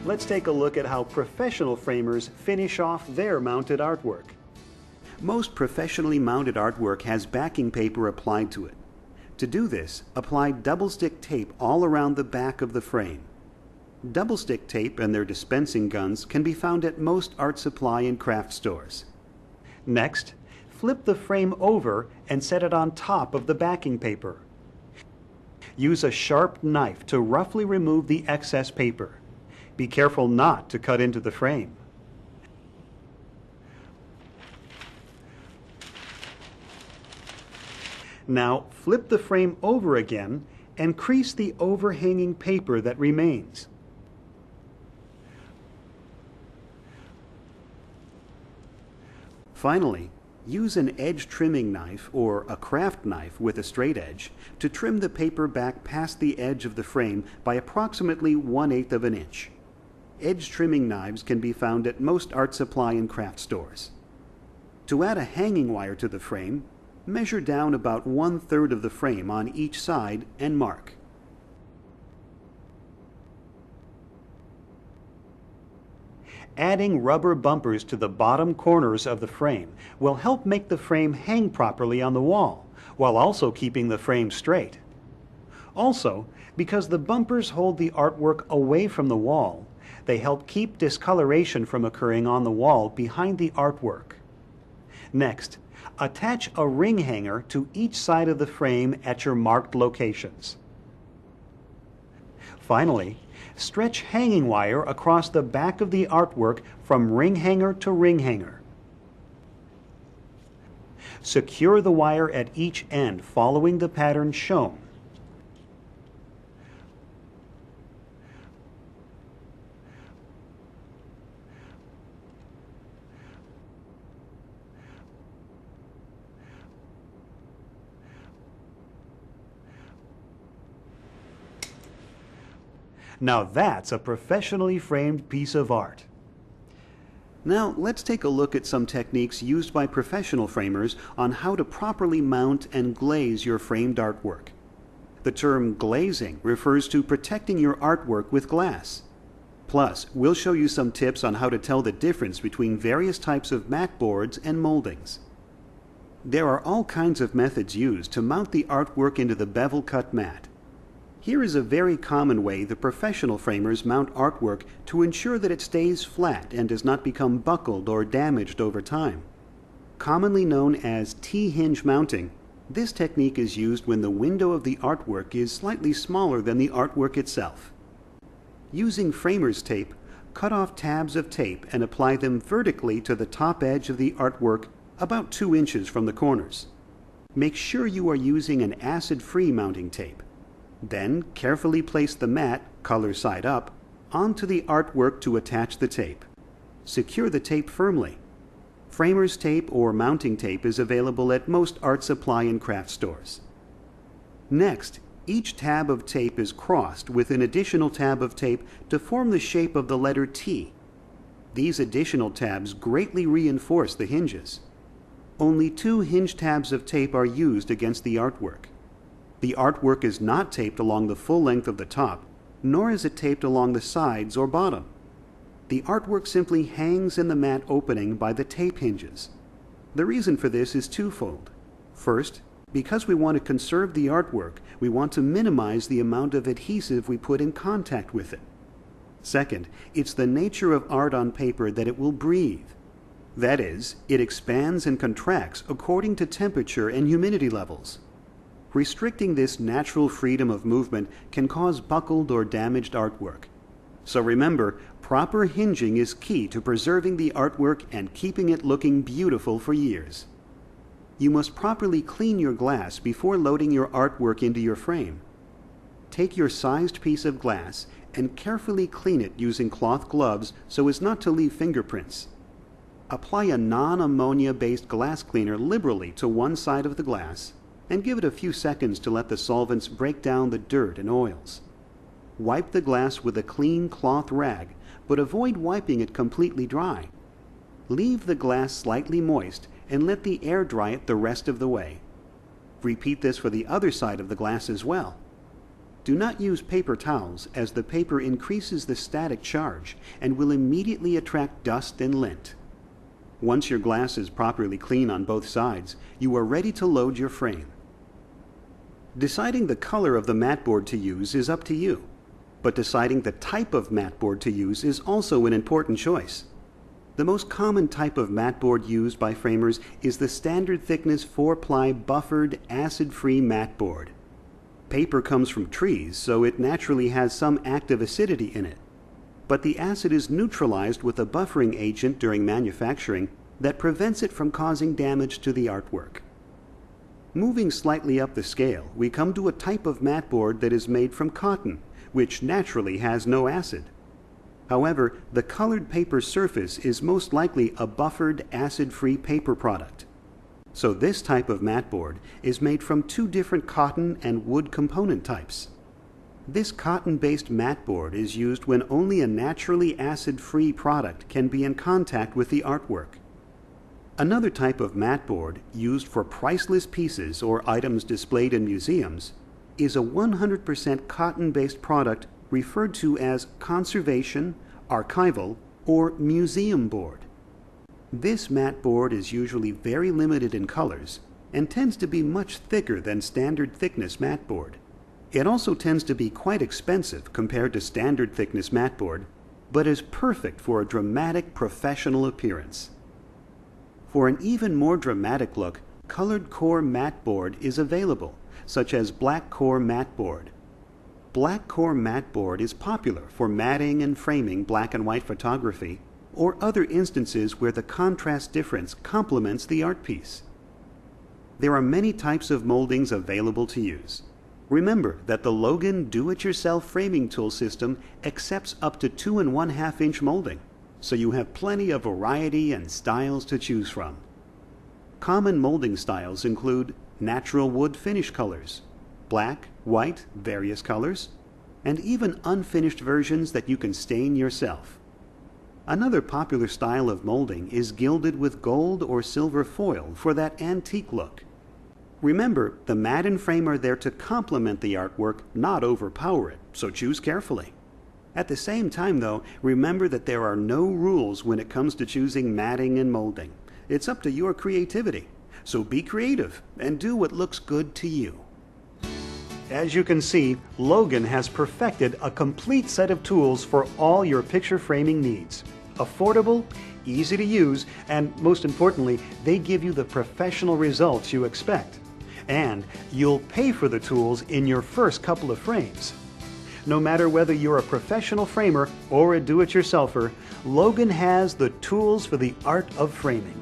let's take a look at how professional framers finish off their mounted artwork. Most professionally mounted artwork has backing paper applied to it. To do this, apply double-stick tape all around the back of the frame. Double-stick tape and their dispensing guns can be found at most art supply and craft stores. Next, flip the frame over and set it on top of the backing paper. Use a sharp knife to roughly remove the excess paper. Be careful not to cut into the frame. Now flip the frame over again and crease the overhanging paper that remains. Finally, use an edge trimming knife or a craft knife with a straight edge to trim the paper back past the edge of the frame by approximately 1/8 of an inch. Edge trimming knives can be found at most art supply and craft stores. To add a hanging wire to the frame, measure down about 1/3 of the frame on each side and mark. Adding rubber bumpers to the bottom corners of the frame will help make the frame hang properly on the wall, while also keeping the frame straight. Also, because the bumpers hold the artwork away from the wall, they help keep discoloration from occurring on the wall behind the artwork. Next, attach a ring hanger to each side of the frame at your marked locations. Finally, stretch hanging wire across the back of the artwork from ring hanger to ring hanger. Secure the wire at each end following the pattern shown. Now that's a professionally framed piece of art. Now let's take a look at some techniques used by professional framers on how to properly mount and glaze your framed artwork. The term glazing refers to protecting your artwork with glass. Plus, we'll show you some tips on how to tell the difference between various types of mat boards and moldings. There are all kinds of methods used to mount the artwork into the bevel cut mat. Here is a very common way the professional framers mount artwork to ensure that it stays flat and does not become buckled or damaged over time. Commonly known as T-hinge mounting, this technique is used when the window of the artwork is slightly smaller than the artwork itself. Using framer's tape, cut off tabs of tape and apply them vertically to the top edge of the artwork about 2 inches from the corners. Make sure you are using an acid-free mounting tape. Then carefully place the mat, color side up, onto the artwork to attach the tape. Secure the tape firmly. Framer's tape or mounting tape is available at most art supply and craft stores. Next, each tab of tape is crossed with an additional tab of tape to form the shape of the letter T. These additional tabs greatly reinforce the hinges. Only 2 hinge tabs of tape are used against the artwork. The artwork is not taped along the full length of the top, nor is it taped along the sides or bottom. The artwork simply hangs in the mat opening by the tape hinges. The reason for this is twofold. First, because we want to conserve the artwork, we want to minimize the amount of adhesive we put in contact with it. Second, it's the nature of art on paper that it will breathe. That is, it expands and contracts according to temperature and humidity levels. Restricting this natural freedom of movement can cause buckled or damaged artwork. So remember, proper hinging is key to preserving the artwork and keeping it looking beautiful for years. You must properly clean your glass before loading your artwork into your frame. Take your sized piece of glass and carefully clean it using cloth gloves so as not to leave fingerprints. Apply a non-ammonia-based glass cleaner liberally to one side of the glass and give it a few seconds to let the solvents break down the dirt and oils. Wipe the glass with a clean cloth rag, but avoid wiping it completely dry. Leave the glass slightly moist and let the air dry it the rest of the way. Repeat this for the other side of the glass as well. Do not use paper towels, as the paper increases the static charge and will immediately attract dust and lint. Once your glass is properly clean on both sides, you are ready to load your frame. Deciding the color of the mat board to use is up to you, but deciding the type of mat board to use is also an important choice. The most common type of mat board used by framers is the standard thickness 4-ply buffered acid-free mat board. Paper comes from trees, so it naturally has some active acidity in it. But the acid is neutralized with a buffering agent during manufacturing that prevents it from causing damage to the artwork. Moving slightly up the scale, we come to a type of mat board that is made from cotton, which naturally has no acid. However, the colored paper surface is most likely a buffered acid-free paper product. So this type of mat board is made from 2 different cotton and wood component types. This cotton-based mat board is used when only a naturally acid-free product can be in contact with the artwork. Another type of mat board used for priceless pieces or items displayed in museums is a 100% cotton-based product referred to as conservation, archival, or museum board. This mat board is usually very limited in colors and tends to be much thicker than standard thickness mat board. It also tends to be quite expensive compared to standard thickness mat board, but is perfect for a dramatic professional appearance. For an even more dramatic look, colored core mat board is available, such as black core mat board. Black core mat board is popular for matting and framing black and white photography or other instances where the contrast difference complements the art piece. There are many types of moldings available to use. Remember that the Logan do-it-yourself framing tool system accepts up to 2 1/2 inch molding, so you have plenty of variety and styles to choose from. Common molding styles include natural wood finish colors, black, white, various colors, and even unfinished versions that you can stain yourself. Another popular style of molding is gilded with gold or silver foil for that antique look. Remember, the mat and frame are there to complement the artwork, not overpower it, so choose carefully. At the same time, though, remember that there are no rules when it comes to choosing matting and molding. It's up to your creativity, so be creative and do what looks good to you. As you can see, Logan has perfected a complete set of tools for all your picture framing needs. Affordable, easy to use, and most importantly, they give you the professional results you expect. And you'll pay for the tools in your first couple of frames. No matter whether you're a professional framer or a do-it-yourselfer, Logan has the tools for the art of framing.